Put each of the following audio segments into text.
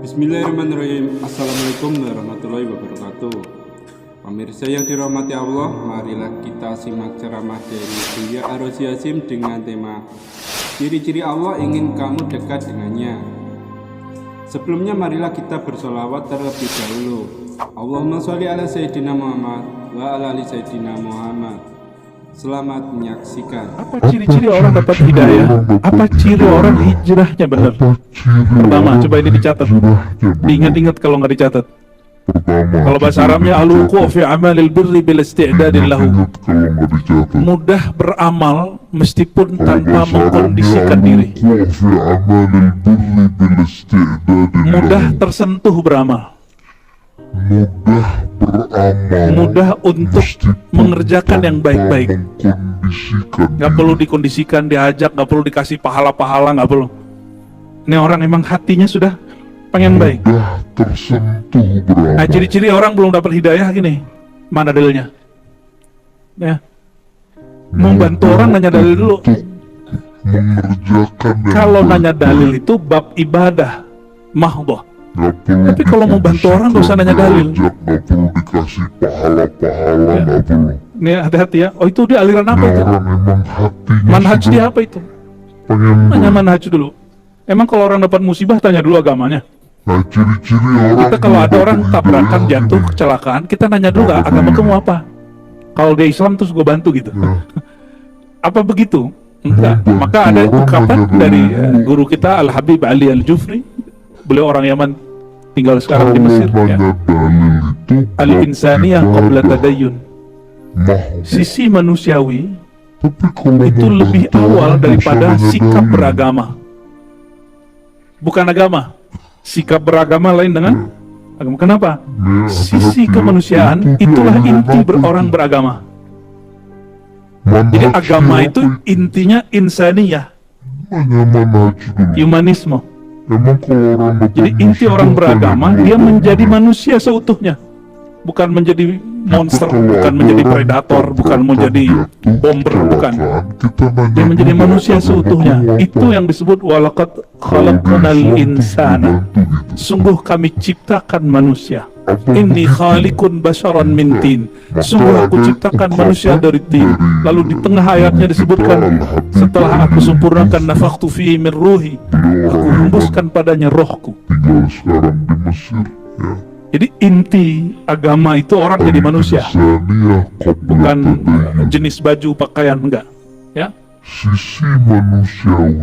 Bismillahirrahmanirrahim. Assalamualaikum warahmatullahi wabarakatuh. Pemirsa yang dirahmati Allah, marilah kita simak ceramah dari Buya Ar-Razi Hasyim dengan tema Ciri-ciri Allah ingin kamu dekat dengannya. Sebelumnya marilah kita bersolawat terlebih dahulu. Allahumma sholli ala Sayyidina Muhammad wa ala ali Sayyidina Muhammad. Selamat menyaksikan. Apa ciri-ciri orang dapat hidayah? Apa ciri orang hijrahnya benar? Pertama, coba ini dicatat. Diingat-ingat kalau nggak dicatat. Kalau bahasa Arabnya al-wuqu' fi amalil birri bil isti'dadin lahu. Mudah beramal meskipun tanpa mengkondisikan diri. Mudah tersentuh beramal. Mudah untuk mengerjakan yang baik-baik. Nggak perlu dikondisikan, diajak, nggak perlu dikasih pahala-pahala, nggak perlu. Ini orang emang hatinya sudah pengen baik. Nah, ciri-ciri orang belum dapat hidayah gini. Mana dalilnya? Ya. Mau bantu orang nanya dalil dulu. Kalau nanya dalil itu bab ibadah mahdhah. Tapi kalau mau bantu orang gak usah nanya dalil. Gak perlu dikasih pahala-pahala, gak perlu. Nih hati-hati ya. Oh itu dia aliran apa itu? Orang emang hatinya Manhaj dia apa itu? pengen Tanya manhaj dulu. Emang kalau orang dapat musibah tanya dulu agamanya. Nah, ciri-ciri orang Kita kalau ada orang tabrakan, jatuh, kecelakaan, kita nanya dulu agama kamu apa? Kalau dia Islam terus gue bantu gitu. Apa begitu? Enggak. Maka ada ungkapan dari guru kita Al-Habib Ali Al-Jufri. Beliau orang Yaman, tinggal sekarang di Mesir ya. Al-insaniyah qabla tadayyun. Sisi manusiawi itu lebih awal daripada sikap beragama. Bukan agama. Sikap beragama lain dengan agama. Kenapa? Sisi kemanusiaan itulah inti orang beragama. Jadi agama itu intinya insaniyah, humanisme. Jadi inti orang beragama, dia menjadi manusia seutuhnya, bukan menjadi monster, bukan menjadi predator, bukan menjadi bomber, bukan. Dia menjadi manusia seutuhnya. Itu yang disebut walaqad khalaqnal insana. Sungguh kami ciptakan manusia. Inni khaliqun basharan min tin. Sungguh aku ciptakan manusia dari tin. Lalu di tengah ayatnya disebutkan, setelah aku sempurnakan nafakhtu fihi min ruhi, aku hembuskan padanya rohku. tinggal sekarang di Mesir ya. Jadi inti agama itu orang jadi manusia, bukan jenis baju pakaian, enggak ya. Sisi manusiawi.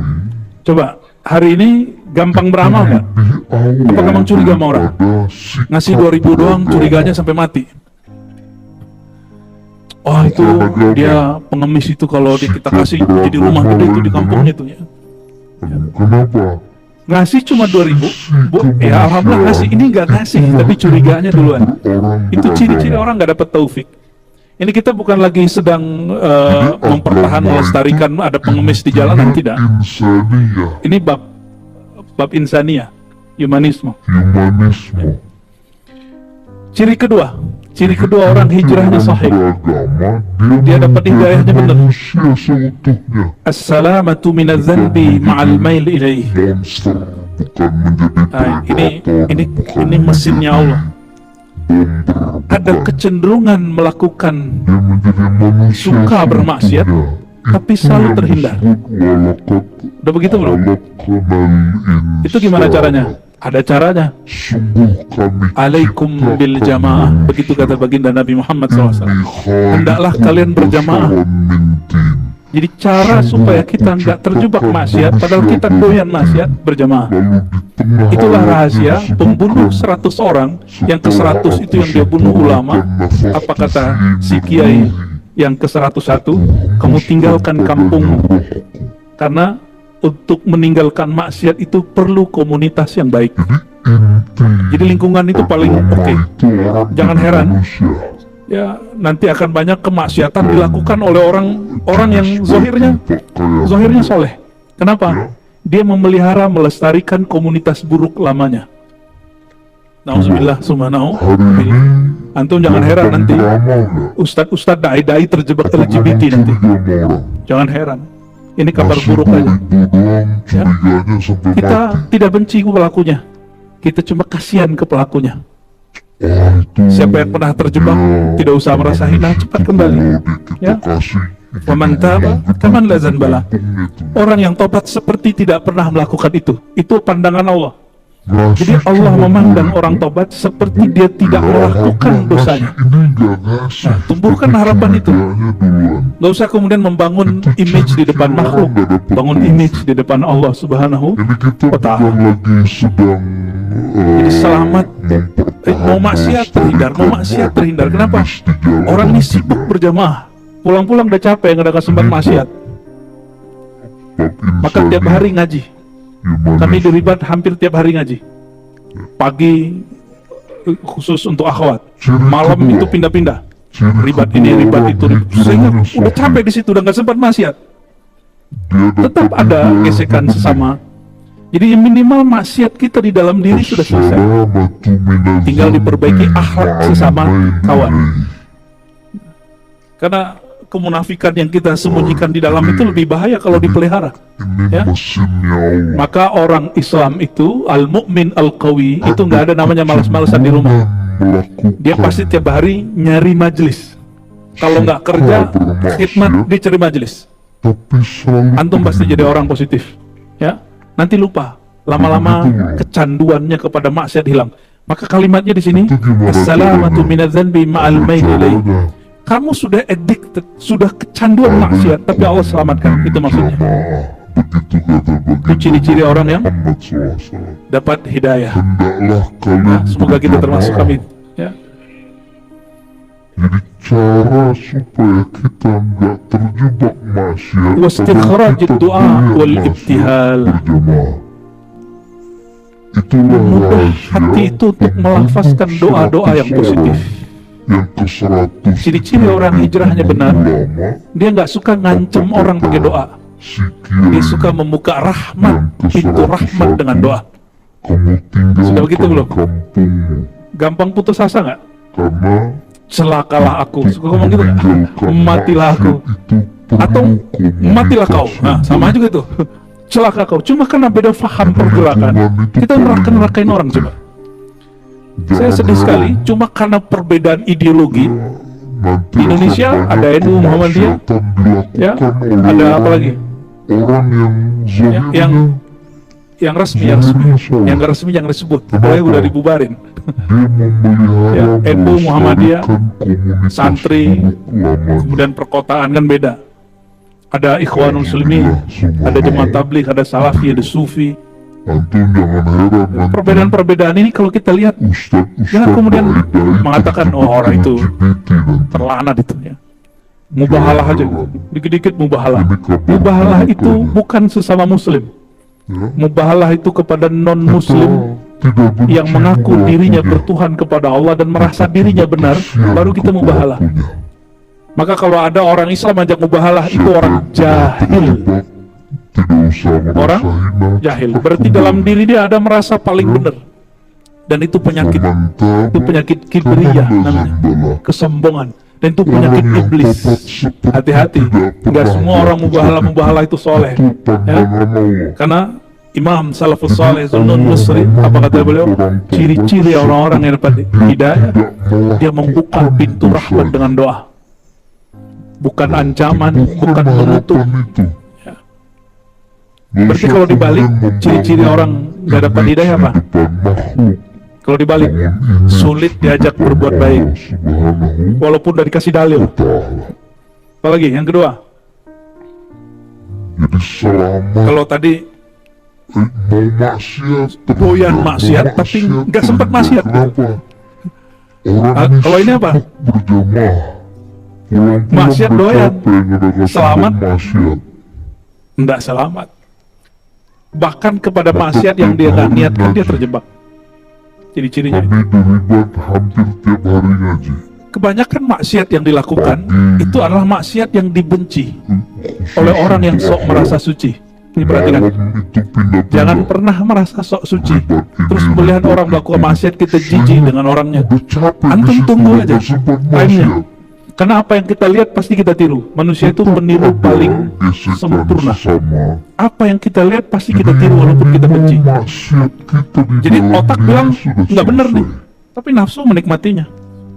Coba hari ini gampang beramal nggak? Apa gampang curiga sama orang? Ngasih 2.000 doang curiganya sampai mati. Oh itu dia pengemis itu, kalau kita kasih jadi rumah gede itu di kampungnya itu ya. Kenapa? Ngasih cuma 2.000, ya alhamdulillah ngasih. Ini nggak ngasih, tapi curiganya duluan. Itu ciri-ciri orang nggak dapat taufik. Ini kita bukan lagi sedang mempertahankan, melestarikan ada pengemis di jalanan, tidak. Ini bab insaniyah, humanisme. Ciri kedua orang hijrahnya sahih. Dia dapat hidayahnya benar. As-salamatu minadz dzanbi ma'al mail ilaih. Ini mesinnya Allah. Ada kecenderungan melakukan suka bermaksiat, tapi selalu terhindar. Udah begitu belum? Itu gimana caranya? Ada caranya. Alaikum bil jamaah. Begitu kata baginda Nabi Muhammad SAW. Hendaklah kalian berjamaah. Jadi cara supaya kita nggak terjebak maksiat, padahal kita doyan maksiat, berjamaah. Itulah rahasia pembunuh 100 orang, yang ke-100 itu yang dia bunuh ulama. Apa kata si kiai yang ke-101? Kamu tinggalkan kampungmu. Karena untuk meninggalkan maksiat itu perlu komunitas yang baik. Jadi lingkungan itu paling oke. Jangan heran ya nanti akan banyak kemaksiatan dilakukan oleh orang yang zahirnya soleh. Kenapa? Dia memelihara, melestarikan komunitas buruk lamanya. Nauzubillah subhanahu. Antum jangan heran nanti ustadz dai terjebak LGBT nanti. Jangan heran. Ini kabar buruk aja. Ya. Kita tidak benci pelakunya. kita cuma kasihan ke pelakunya. Ah, itu Siapa yang pernah terjebak tidak usah merasa hina, cepat kembali. kalau kita Ya. kasih Waman taba kaman la zanbala. untungnya itu. Orang yang tobat seperti tidak pernah melakukan itu. Itu pandangan Allah. Ngasih Jadi Allah cuma memandang duit. orang tobat seperti dia tidak melakukan Ngasih dosanya. ini nggak ngasih. Nah, tumbuhkan harapan itu. Tidaknya duluan. Gak usah kemudian membangun image di depan makhluk, bangun image di depan Allah Subhanahu Ini kita wa ta'ala. bukan lagi sedang Jadi selamat, mempertahankan mau maksiat terhindar, mau maksiat terhindar. Kenapa? Orang ini sibuk berjamaah, pulang-pulang udah capek, nggak ada kesempatan maksiat. Maka tiap hari ngaji. Kami di Ribat hampir tiap hari ngaji. Pagi khusus untuk akhwat, malam itu pindah-pindah. Ribat ini, ribat itu, ribat. Sehingga udah capek di situ, udah nggak sempat maksiat. Tetap ada gesekan sesama. Jadi minimal maksiat kita di dalam diri sudah selesai. Tinggal diperbaiki akhlak sesama kawan. Karena kemunafikan yang kita sembunyikan di dalam itu lebih bahaya kalau dipelihara. Ya. Maka orang Islam itu al-mu'min al-qawi itu nggak ada namanya malas-malasan di rumah. Dia pasti tiap hari nyari majelis. Kalau nggak kerja, khidmat dia cari majelis. Antum pasti jadi orang positif. Ya, nanti lupa. Lama-lama kecanduannya kepada maksiat hilang. Maka kalimatnya di sini, assalamatu minadz-dzanbi ma'al maili ilaih. Kamu sudah addicted, sudah kecanduan maksiat, tapi Allah selamatkan. Itu maksudnya. Itu ciri-ciri orang yang dapat hidayah. Nah, semoga kita termasuk, amin. Ya. Jadi cara supaya kita nggak terjebak maksiat Wastikhraj doa wal ibtihal. Itulah Mudah rahasia hati itu untuk melafazkan doa-doa yang positif. yang ke-100 Ciri-ciri orang hijrahnya benar. ulama Dia nggak suka ngancem orang pakai doa. sikir Dia suka membuka rahmat, pintu rahmat dengan doa. kamu tinggalkan Sudah begitu belum? kampungmu Gampang putus asa nggak? karena Celakalah aku. Suka ngomong gitu nggak? meninggalkan Matilah aku. maksiat itu Atau penuh matilah kau. Nah, sama juga itu. Celaka kau. Cuma karena beda faham pergerakan. Kita neraka-nerakain orang coba. Saya sedih sekali. Cuma karena perbedaan ideologi. Di Indonesia ada NU Muhammadiyah, ya, ada apa lagi? Orang yang Yang resmi, yang nggak resmi yang disebut. Pokoknya udah dibubarin. Ya, NU Muhammadiyah, santri, kemudian perkotaan kan beda. Ada Ikhwanul Muslimin, ada Jemaat Tabligh, ada Salafi, ada Sufi. Antum jangan heran nanti Perbedaan-perbedaan ini kalau kita lihat, jangan kemudian mengatakan oh orang itu terlaknat itu ya. Mubahalah aja, dikit-dikit mubahalah. Mubahalah itu bukan sesama muslim. Mubahalah itu kepada non-muslim yang mengaku dirinya bertuhan kepada Allah dan merasa dirinya benar, baru kita mubahalah. Maka kalau ada orang Islam ajak mubahalah, itu orang jahil. Orang jahil, berarti dalam diri dia ada merasa paling benar. Dan itu penyakit kibriyah namanya, kesombongan. Dan itu penyakit iblis. Hati-hati, nggak semua orang mubahalah itu soleh ya? Karena Imam Salafus Saleh Zulnun Nusri, apa kata beliau? Ciri-ciri orang-orang yang dapat hidayah, dia membuka pintu rahmat dengan doa, bukan ancaman, bukan menutup. Berarti kalau dibalik, ciri-ciri orang nggak dapat hidayah apa? Kalau dibalik, sulit diajak berbuat baik, walaupun udah dikasih dalil. Apalagi yang kedua, jadi selama kalau tadi mau maksiat doyan maksiat tapi nggak sempat maksiat. kenapa? Orang Kalau ini apa? berjamaah pulang-pulang Maksiat doyan. capek, nggak ada kesempatan Selamat. maksiat. Nggak selamat. Bahkan kepada maksiat yang dia nggak niatkan, dia terjebak. Ciri-cirinya. Kami di Ribat hampir tiap hari ngaji. Kebanyakan maksiat yang dilakukan itu adalah maksiat yang dibenci oleh orang yang sok merasa suci. Ini perhatikan. Malam itu pindah-pindah. Jangan pernah merasa sok suci. Terus melihat orang melakukan maksiat, kita jijik dengan orangnya. Udah capek Antum di situ, tunggu nggak aja sempat timenya. maksiat. Karena apa yang kita lihat pasti kita tiru. Manusia itu meniru paling gesekan sempurna. sesama. Apa yang kita lihat pasti kita tiru walaupun kita benci. Maksiat kita di Jadi dalam otak diri bilang sudah nggak bener nih, selesai. tapi nafsu menikmatinya.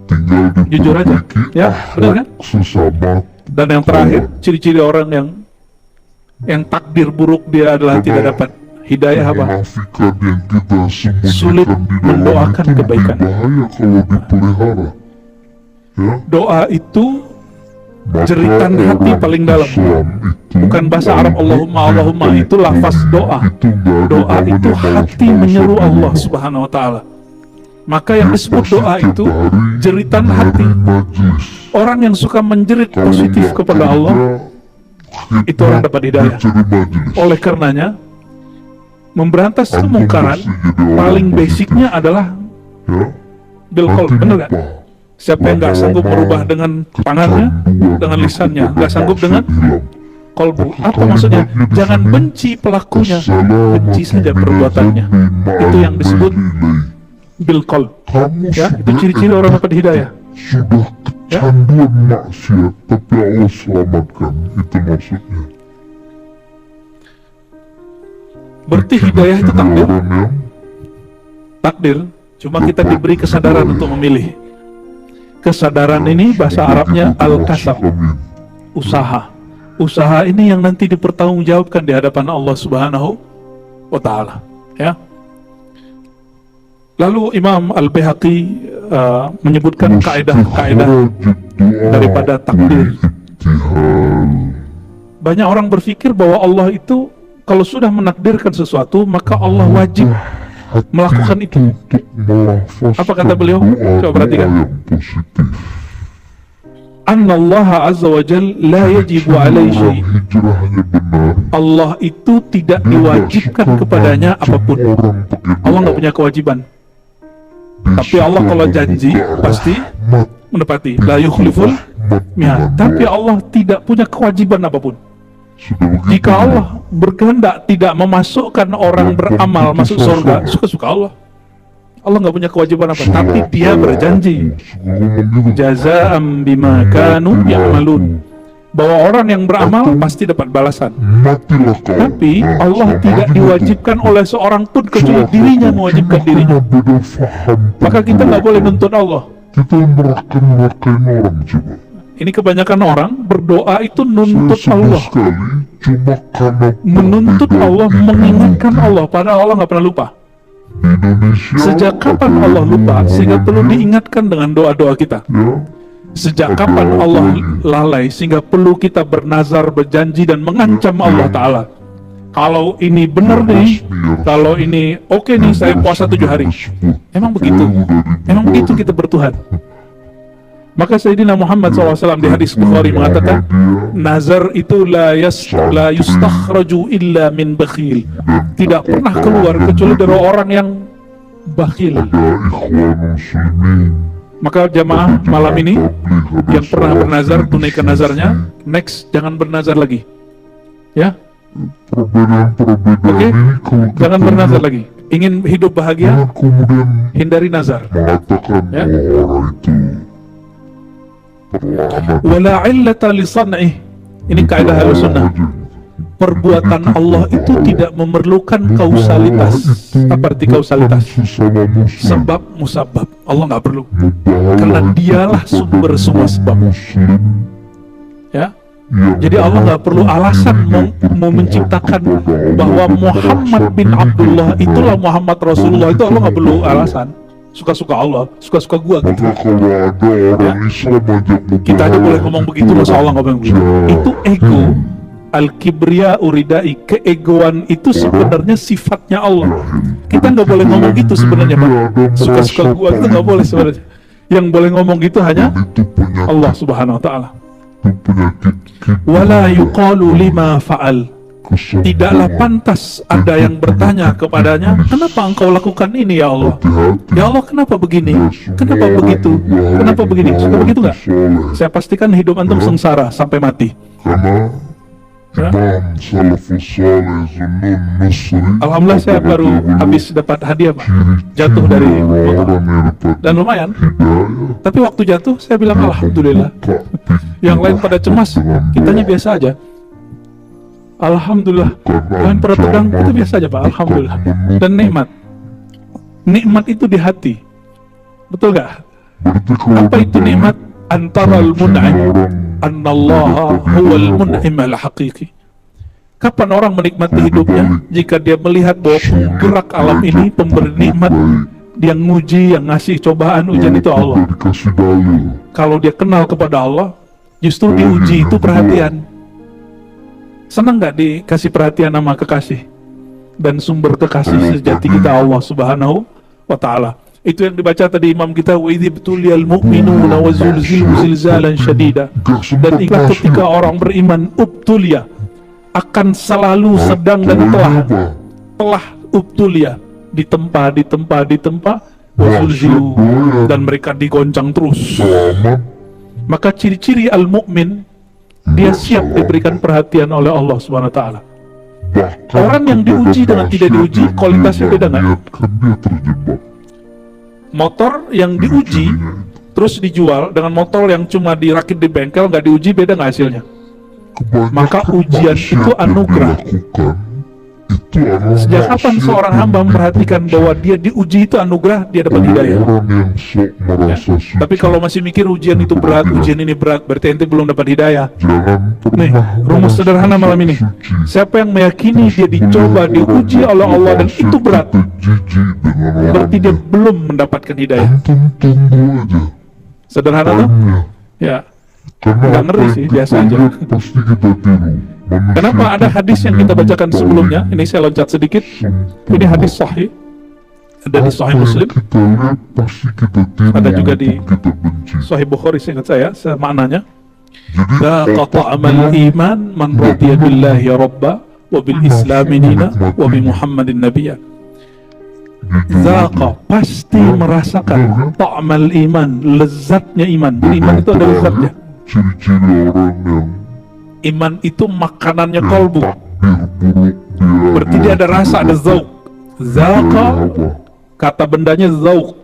Tinggal Jujur aja, diperbaiki ya, benar kan? sesama. Dan yang terakhir, ciri-ciri orang yang takdir buruk dia adalah tidak dapat hidayah apa? Menafikan yang kita sembunyikan Sulit di dalam mendoakan itu kebaikan. lebih bahaya kalau dipelihara. Ya, Doa itu maka jeritan hati orang paling dalam. Islam itu, Bukan bahasa Arab Allahumma Allahumma, itu lafaz doa. itu nggak ada Doa namanya itu hati balas-balasan menyeru dulu. Allah Subhanahu wa taala. Maka yang disebut Pasti doa itu tiap hari jeritan dari hati. majelis. Orang yang suka menjerit Kalau positif nggak kepada Allah, kerja, itu orang dapat hidayah. dicari majelis. oleh karenanya memberantas Antum kemungkaran mesti jadi orang paling positif. basicnya adalah Ya, bilqol, nanti benar nggak? lupa. Siapa yang nggak sanggup merubah dengan tangannya, dengan lisannya, nggak sanggup dengan kolbu. Apa maksudnya? Jangan benci pelakunya, benci saja perbuatannya. Itu yang disebut bilqol. Ya, itu ciri-ciri orang dapat hidayah. Sudah kecanduan maksiat, tapi Allah selamatkan. Itu maksudnya. Berarti hidayah itu takdir. Orang yang Takdir, cuma kita diberi kesadaran untuk memilih. Kesadaran ini bahasa Arabnya al-kasab, Amin. usaha. Usaha ini yang nanti dipertanggungjawabkan di hadapan Allah Subhanahu wa taala, ya. Lalu Imam Al-Baihaqi menyebutkan kaidah-kaidah daripada takdir. Banyak orang berpikir bahwa Allah itu kalau sudah menakdirkan sesuatu maka Allah wajib melakukan itu. Apa kata beliau? Coba perhatikan. Annallaha azza wa jal la yajibu alaihi syai'. Hijrahnya benar. Allah itu tidak diwajibkan kepadanya apapun. Allah nggak punya kewajiban. Tapi Allah kalau janji pasti menepati. La yukhliful mi'ad. Tapi Allah tidak punya kewajiban apapun. Jika Allah berkehendak tidak memasukkan orang beramal masuk surga, suka-suka Allah. Allah nggak punya kewajiban apa, tapi Dia berjanji jazaa'an bima kanu ya'malun, bahwa orang yang beramal pasti dapat balasan. Matilah kau. Tapi Allah tidak diwajibkan oleh seorang pun kecuali dirinya mewajibkan dirinya. Beda faham. Maka kita nggak boleh nuntut Allah. Kita merahkan orang coba. Ini kebanyakan orang berdoa itu nuntut Sama Allah, sekali cuma karena menuntut Allah, mengingatkan Allah, padahal Allah nggak pernah lupa. di Indonesia. Sejak kapan Allah lupa sehingga perlu diingatkan dengan doa-doa kita? Ya, Sejak kapan Allah lalai sehingga perlu kita bernazar, berjanji dan mengancam Allah Ta'ala? Kalau ini benar nih, kalau ini oke nih, saya puasa 7 hari. Emang begitu? Emang begitu kita bertuhan? Maka Sayyidina Muhammad SAW di hadis Bukhari mengatakan, nazar itu la yustakhraju illa min bakhil. Tidak pernah keluar kecuali dari orang yang bakhil. ada ikhwan muslimin. Maka jamaah malam ini yang pernah bernazar, tunaikan nazarnya. Next, jangan bernazar lagi. Ya, Perbedaan-perbedaan Oke. ini kalau kita jangan bernazar lagi. Ingin hidup bahagia, jangan kemudian hindari nazar. mengatakan Ya. bahwa orang itu terlaknat. Wala illata li san'ih. Ini kaidah Ahlussunnah. Perbuatan Allah itu tidak memerlukan kausalitas. Apa arti kausalitas? Sesama muslim Sebab musabab. Allah nggak perlu. membahayakan Karena dialah sumber semua sebab. muslim Ya. yang Jadi Allah nggak perlu alasan mau menciptakan bahwa Muhammad bin Abdullah itulah Muhammad Rasulullah. Itu Allah nggak perlu alasan. Suka-suka Allah, suka-suka gua gitu. maka kalau ada orang Islam aja Kita aja boleh ngomong begitu, masa Allah nggak boleh begitu. Itu ego. Al-kibriya uridai, keegoan itu sebenarnya sifatnya Allah. Kita nggak boleh ngomong gitu sebenarnya, Pak. Suka-suka gua itu nggak boleh sebenarnya. Yang boleh ngomong gitu hanya itu penyakit, Allah Subhanahu wa taala. itu penyakit Wala yuqalu lima fa'al. kesombongan. Tidaklah pantas ada yang bertanya kepadanya, kenapa engkau lakukan ini ya Allah? Hati-hati. Ya Allah, kenapa begini? Kenapa begitu? Kenapa begini? Suka begitu nggak? Saya pastikan hidup antum sengsara sampai mati. Karena Ya. Imam Salafus Saleh Zunnun Nusri Alhamdulillah saya baru habis dapat hadiah, Pak. Jatuh dari motor. orang yang dapat Dan lumayan. hidayah Tapi waktu jatuh saya bilang alhamdulillah. buka Yang lain pada cemas, kitanya biasa aja. Alhamdulillah. Lain pada tegang, kita biasa aja Pak. Alhamdulillah. Dan nikmat itu di hati. Betul gak? Apa itu nikmat? Antara al-mun'im, annallaha huwal mun'im al-haqiqi. Kapan orang menikmati hidupnya? Jika dia melihat bahwa gerak alam ini pemberi nikmat, yang nguji, yang ngasih cobaan, ujian itu Allah. Kalau dia kenal kepada Allah, justru diuji itu perhatian. Senang gak dikasih perhatian sama kekasih? Dan sumber kekasih sejati kita Allah Subhanahu wa ta'ala. Itu yang dibaca tadi imam kita, wa idh ibtuliyal mu'minuna wa zulzilu zilzalan syadida. Dan ingat ketika orang beriman ubtulia, akan selalu sedang dan telah ubtulia, ditempa wa zulzilu, dan mereka digoncang terus. Maka ciri-ciri al-mu'min, dia siap diberikan perhatian oleh Allah Subhanahu wa ta'ala. Orang yang diuji dengan tidak diuji, kualitasnya beda nggak? Motor yang diuji terus dijual dengan motor yang cuma dirakit di bengkel nggak diuji, beda nggak hasilnya? Maka ujian itu anugerah. Sejak kapan seorang hamba memperhatikan bahwa dia diuji itu anugerah, dia dapat hidayah? Ya. Tapi kalau masih mikir ujian itu berat, ujian ini berat, berarti ente belum dapat hidayah. Nih, rumus sederhana malam ini. Siapa yang meyakini dia dicoba, diuji oleh Allah dan itu berat, berarti dia belum mendapatkan hidayah. Sederhana tuh? Ya. Nggak ngeri sih, biasa aja. Kenapa ada hadis yang kita bacakan sebelumnya? Ini saya loncat sedikit. Ini hadis sahih, ada di Sahih Muslim, ada juga di Sahih Bukhari, seingat saya maknanya. La qata'amal iman man radiya billahi rabba wa bil islami dina wa bi Muhammadin nabiyya. Zaqa, pasti merasakan ta'amal iman, lezatnya iman. Iman itu ada lezatnya. Ciri-ciri orang yang iman itu makanannya kolbu, berarti dia ada rasa, ada zauk. Zaqa, kata bendanya zauk.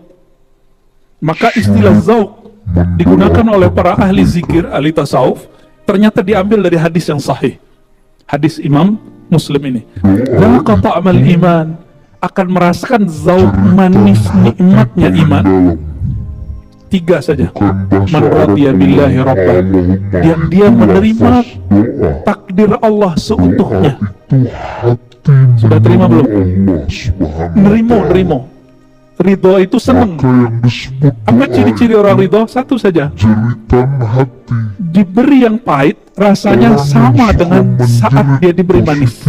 Maka istilah zauk digunakan oleh para ahli zikir, ahli tasawuf, ternyata diambil dari hadis yang sahih, hadis Imam Muslim ini. Zaqa ta'amal iman, akan merasakan zauk manis nikmatnya iman. Tiga saja. Man radiya billahi rabban, yang dia menerima takdir Allah seutuhnya. Sudah terima belum? Nerimo. Ridho itu senang. Apa ciri-ciri orang ridho? Satu saja. Diberi yang pahit, rasanya sama dengan saat dia diberi manis.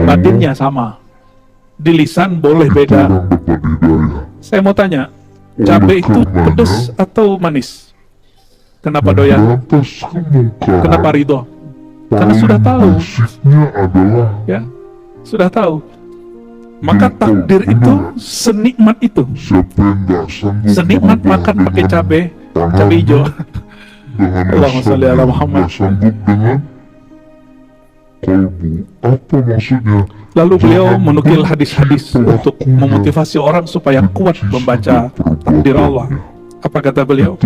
Batinnya sama. Di lisan boleh beda. Saya mau tanya, cabai itu pedas atau manis? Kenapa doyan? Kenapa ridho? Karena sudah tahu. Ya, sudah tahu. Maka takdir itu senikmat itu. Senikmat makan pakai cabai hijau. Allahumma sholli ala Muhammad. Apa maksudnya? Lalu beliau menukil hadis-hadis untuk memotivasi orang supaya kuat membaca takdir Allah. Apa kata beliau?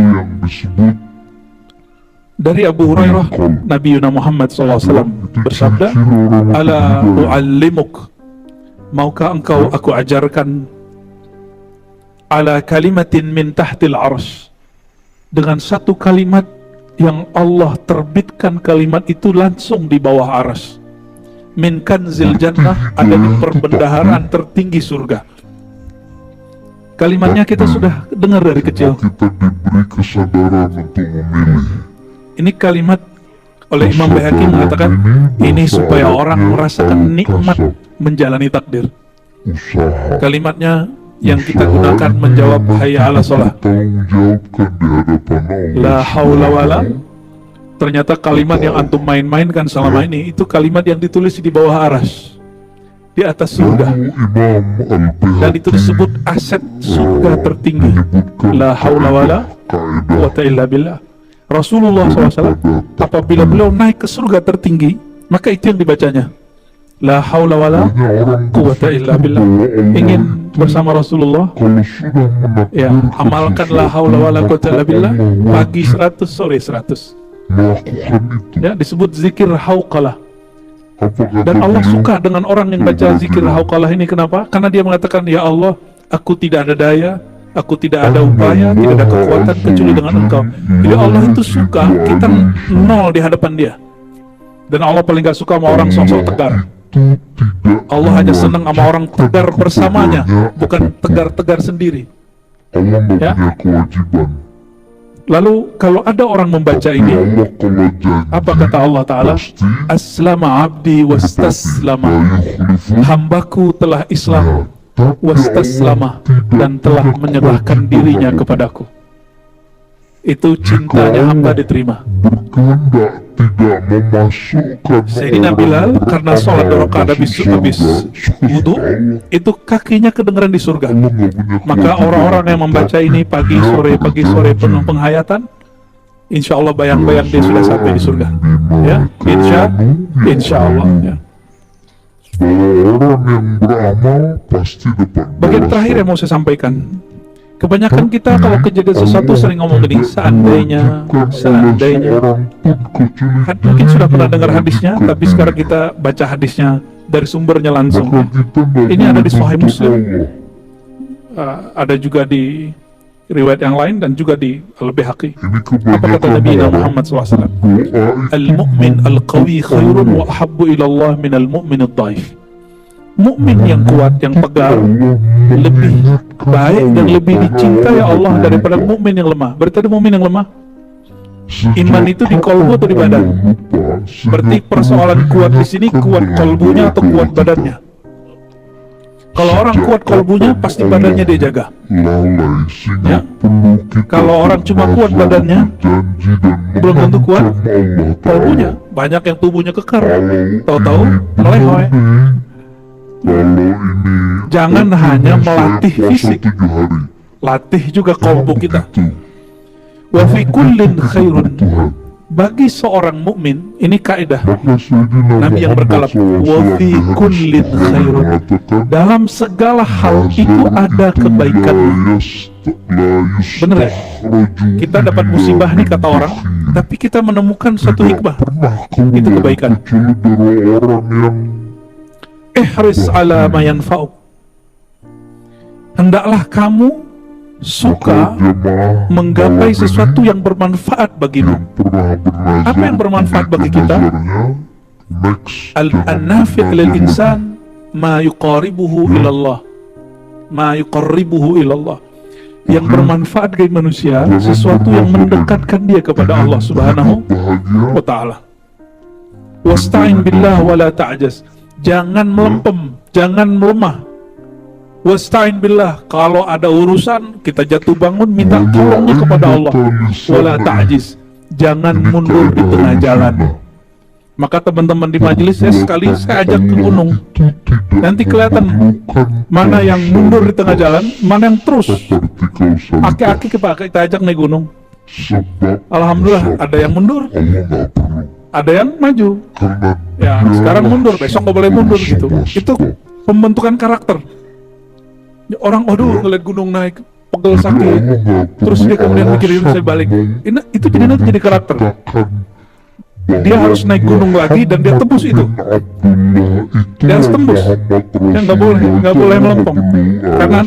Dari Abu Hurairah, Nabi Muhammad SAW bersabda, "Ala u'allimuk, maukah engkau aku ajarkan, ala kalimatin min tahtil arsh, dengan satu kalimat yang Allah terbitkan kalimat itu langsung di bawah arsy. Min kanzil jannah, ada di perbendaharaan tertinggi surga." Kalimatnya kita sudah dengar dari kecil. Kita diberi kesadaran untuk memilih. Ini kalimat oleh Imam Baihaqi mengatakan, ini supaya orang merasakan nikmat menjalani takdir. Kalimatnya yang kita gunakan menjawab hayya ala sholah, la haula wala. Ternyata kalimat yang antum main-mainkan selama ini, itu kalimat yang ditulis di bawah arsy, di atas surga, dan itu disebut aset surga tertinggi. La haula wala quwwata illa billah. Rasulullah SAW apabila beliau naik ke surga tertinggi, maka itu yang dibacanya, la haula wala quwwata illa billah. Ingin bersama Rasulullah? Ya, amalkan la haula wala quwwata illa billah, pagi 100, sore 100. melakukan itu, Ya, disebut zikir hauqalah. apa kata Dan Allah beliau? suka dengan orang yang baca zikir hauqalah ini. Kenapa? Karena dia mengatakan, ya Allah, aku tidak ada daya, aku tidak ada upaya, tidak ada kekuatan kecuali dengan Engkau. Jadi Allah itu suka kita nol di hadapan dia. Dan Allah paling gak suka sama orang sok-sok tegar. Itu tidak Allah hanya senang sama orang tegar bersamanya, bukan tegar-tegar sendiri. Allah nggak Ya. punya kewajiban. Lalu kalau ada orang membaca ini, Allah kalau janji apa kata Allah Ta'ala? pasti Aslama abdi wastaslama. Hambaku telah Islam tapi wastaslama dan telah menyerahkan dirinya kepadaku. Itu cintanya hamba diterima. berkehendak tidak memasukkan Sayyidina Bilal karena sholat 2 rakaat habis wudhu, itu kakinya kedengeran di surga. Allah nggak punya Maka kewajiban. orang-orang yang membaca ini pagi sore penuh penghayatan, insya Allah bayang-bayang dia sudah sampai di surga. Ya, insya Allah. Ya. Bahwa orang yang beramal pasti dapat Bagian balasan. terakhir yang mau saya sampaikan, kebanyakan kita kalau kejadian sesuatu sering ngomong gini, seandainya. Mungkin sudah pernah dengar hadisnya, tapi sekarang kita baca hadisnya dari sumbernya langsung. Ini ada di Sahih Muslim. Ada juga di riwayat yang lain dan juga di Al-Baihaqi. Apa kata Nabi Muhammad SAW? Al-mu'min al-qawi khairun wa ahabbu ilallah min al-mu'min al-dhaif. Mukmin yang kuat, yang tegar, lebih baik dan lebih dicintai Allah daripada mukmin yang lemah. Berarti ada mukmin yang lemah. Iman itu di kolbu atau di badan? Berarti persoalan kuat di sini kuat kolbunya atau kuat badannya? Kalau orang kuat kolbunya, pasti badannya dia jaga. Ya. Kalau orang cuma kuat badannya, belum tentu kuat kolbunya. Banyak yang tubuhnya kekar, tahu-tahu melehoi. Jangan hanya melatih fisik, latih juga kolbu kita. Wa fi kullin khairun. Bagi seorang mukmin, ini kaidah Nabi yang berkala, wa fi kullin khairun. Dalam segala hal itu ada kebaikan. Bener ya? Kita dapat musibah nih kata orang, tapi kita menemukan satu hikmah. Itu kebaikan. Ihris ala ma yanfa'uk. Hendaklah kamu suka menggapai sesuatu yang bermanfaat bagimu. Apa yang bermanfaat bagi kita? Al-nafi' lil insan ma yuqaribuhu ilallah. Ma yuqaribuhu ilallah. Yang bermanfaat bagi manusia, sesuatu yang mendekatkan dia kepada Allah Subhanahu wa ta'ala. Wasta'in billah wa la ta'jaz. Jangan melempem, jangan melemah. Wasta'in billah, kalau ada urusan kita jatuh bangun minta tolongnya kepada Allah. Wala ta'jiz, jangan mundur di tengah jalan. Maka teman-teman di majelis saya ajak ke gunung. Nanti kelihatan mana yang mundur di tengah jalan, mana yang terus. Aki-aki kita ajak naik gunung. Alhamdulillah ada yang mundur, ada yang maju. Ya sekarang mundur, besok nggak boleh mundur gitu. Itu pembentukan karakter. Orang ngeliat gunung naik, pegel sakit, terus dia kemudian mikirin saya balik. Itu nanti jadi karakter. Dia harus naik gunung lagi dan dia tembus itu. Dia harus tembus. Dia nggak boleh melempem. Karena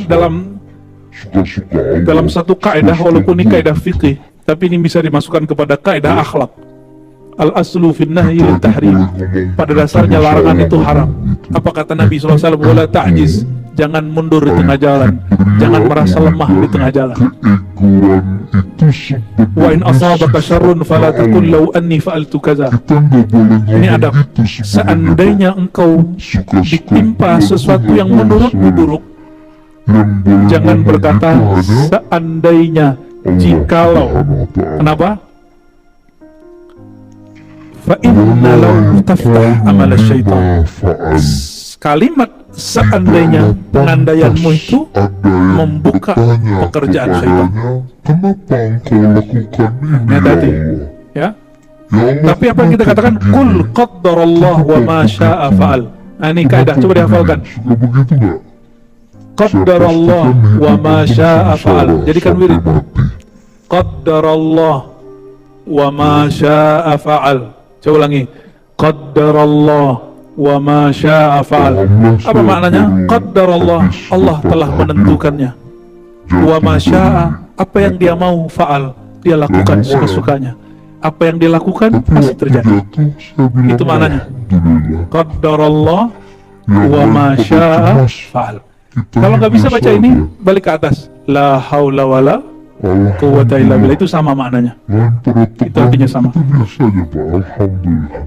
dalam satu kaidah, walaupun ini kaidah fikih, tapi ini bisa dimasukkan kepada kaidah akhlak. Al-aslu fin nahyi lil tahrim. Pada dasarnya larangan itu haram. Apa kata Nabi SAW? Wala ta'jiz. Jangan mundur di tengah jalan. Jangan merasa lemah di tengah jalan. Wa in asabaka syarrun fala taqul law anni fa'altu kaza. Ini adab. Seandainya engkau ditimpa sesuatu yang menurutmu buruk, jangan berkata seandainya, jikalau. Kenapa? Fa inna law taftah amal syaitan. Kalimat seandainya pengandaianmu itu membuka pekerjaan syaitan. Kenapa engkau lakukan ini? Hati-hati, ya. Tapi apa yang kita katakan? Kul qaddarallah wa ma syaa fa'al. Nah, ini kaidah, coba dihafalkan. Suka begitu nggak? Qaddarallah wa ma syaa fa'al. Jadikan wirid. Qaddarallah wa ma syaa fa'al. Coba ulangi. Qaddarallah wa ma syaa fa'al. Apa maknanya? Qaddarallah, Allah telah menentukannya. Wa ma syaa, apa yang dia mau fa'al, dia lakukan suka-sukanya. Apa yang dia lakukan pasti terjadi. Itu maknanya. Qaddarallah wa ma syaa fa'al. Kalau nggak bisa baca ini, balik ke atas. La haula wala quwwata illa billah, itu sama maknanya. Itu artinya sama. saja Pak, alhamdulillah.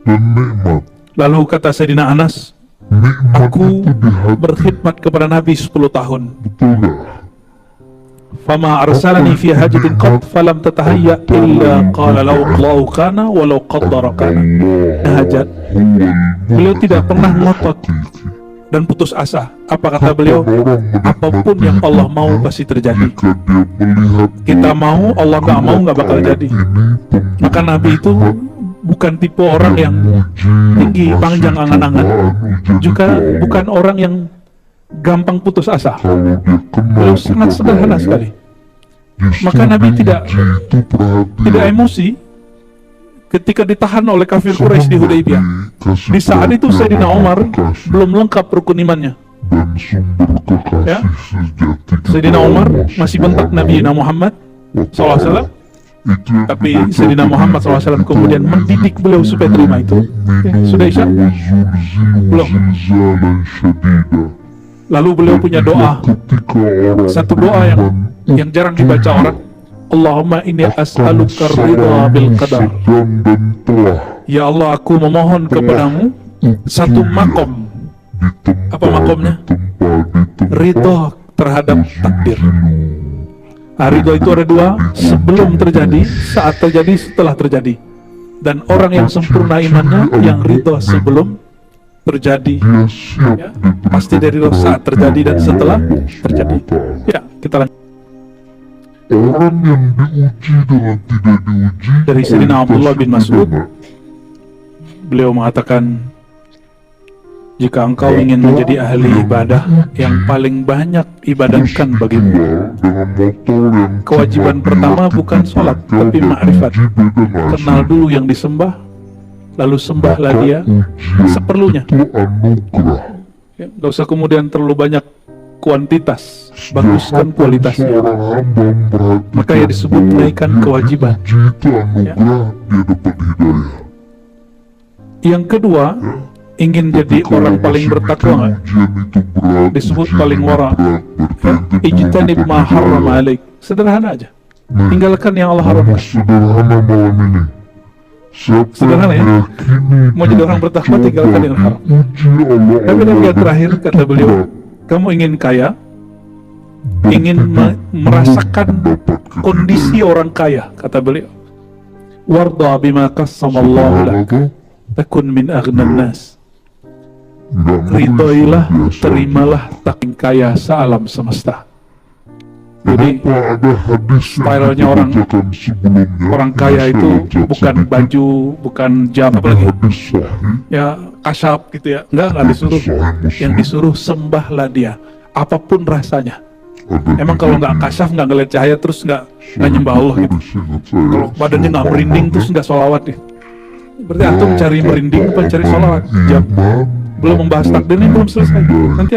Dan nikmat. Lalu kata Sayyidina Anas, Nikmat aku itu di hati. berkhidmat kepada Nabi 10 tahun. Betul gak? Fama arsalani fi hajatin qad falam tatahayya illa qala law Allahu kana walau qaddara kana. Hajat. Beliau tidak pernah ngotot dan putus asa. Apa kata beliau? Apapun yang Allah mau pasti terjadi. Jika dia melihat Kita mau, Allah nggak mau nggak bakal jadi. Maka Nabi itu bukan tipe orang yang tinggi, panjang angan-angan. Juga bukan orang yang gampang putus asa. kalau dia Beliau kenal sangat sederhana sekali. justru Maka Nabi tidak itu perhatian. emosi ketika ditahan oleh kafir Quraisy di Hudaybiyah. Di saat itu Sayyidina Umar belum lengkap rukun imannya. dan sumber kekasih Ya. sejati Sayyidina Umar masih bentak Nabi Muhammad SAW, itu yang tapi dibaca Sayyidina di Muhammad SAW kemudian mendidik beliau supaya terima itu. Oke, sudah Isya? Belum. zilzalan syadida. Lalu beliau punya doa, Ketika orang satu doa yang jarang dibaca orang. Allahumma inni as'aluka ridha bil qadar. sedang dan telah Ya Allah, aku memohon kepadamu satu makom. Apa makomnya? Ridho terhadap takdir. Ridho itu ada dua, sebelum terjadi, saat terjadi, setelah terjadi. Dan orang yang sempurna imannya, yang ridho sebelum terjadi, dia siap ya, pasti dari ridho saat terjadi dan setelah terjadi. Ya, kita lanjut. Orang yang diuji dengan tidak diuji Dari Sayyidina kualitas Abdullah bin Mas'ud, ibadah. beliau mengatakan, jika engkau ingin menjadi ahli ibadah yang paling banyak ibadahkan bagimu, Dengan motor yang kewajiban cuma pertama dia bukan tidak sholat, jauh tapi ma'rifat. beruji beda nasi. Kenal dulu yang disembah, lalu sembahlah dia Ujian seperlunya. itu anugerah. Ya, nggak usah kemudian terlalu banyak kuantitas, baguskan Sejak kualitasnya. seorang hamba memperhatikan Maka ya disebut bahwa menaikkan dia kewajiban. diuji itu anugerah, dia dapat hidayah. Yang kedua, ingin jadi orang paling bertakwa nggak? Ujian itu berat, Disebut ujian paling itu wara. berat, berarti Ijtanib ma harrama alaik. Sederhana aja. Tinggalkan yang Allah haramkan. sederhana malam ini. Siapa Sederhana ya? yang meyakini Mau jadi orang bertakwa, tinggalkan yang haram. uji Allah Tapi yang terakhir kata beliau, kamu ingin kaya, ingin merasakan kondisi orang kaya, kata beliau. Warda bima qassamallahu lak, takun min aghnan nas. Ridhoilah, terimalah taking kaya sealam semesta. Jadi ada hadis yang stylenya orang- dibacakan sebelumnya, orang kaya yang itu saya baca bukan sedikit. baju, bukan jam, Ada apalagi hadis sahih, ya kasyaf gitu ya. Enggak disuruh. Yang disuruh sembahlah dia, apapun rasanya. ada Emang kalau nggak kasyaf, nggak ngeliat cahaya, terus nggak nyembah Allah gitu. Kalau badannya nggak merinding, terus nggak sholawat ya. Berarti antum cari merinding apa cari sholawat? Jam. Belum membahas takdir ini belum selesai. Nanti